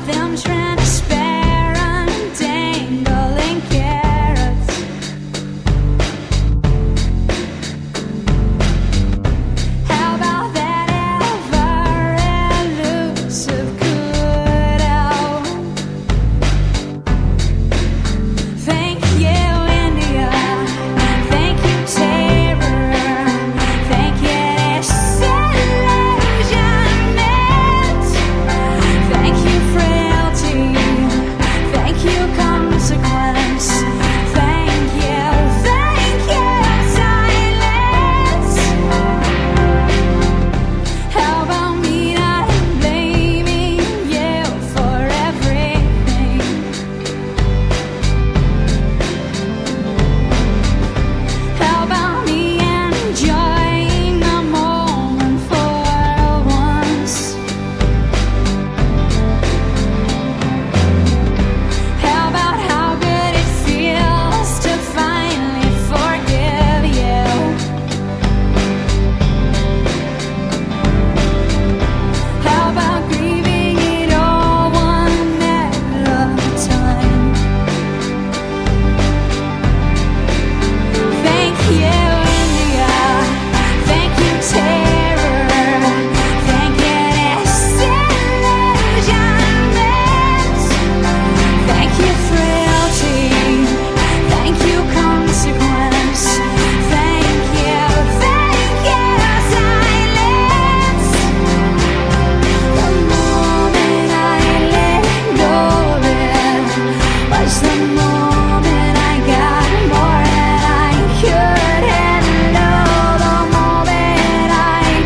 them transparent dangling carrots. How about that ever-elusive kudo? Thank you, India. Thank you, terror. Thank you, disillusionment. Thank you, frailty. Thank you, consequence. Thank you, silence. How about me not blaming you for everything? How about me enjoying the moment for once? How about how good it feels to finally forgive you? How about grieving it all one at a time? Thank you, India. Thank you, terror. Thank you, disillusionment. Thank you, frailty. Thank you, consequence. Thank you, silence. The moment I let go of it was the moment I got more than I could handle. The moment I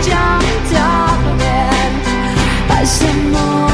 jumped off of it was the moment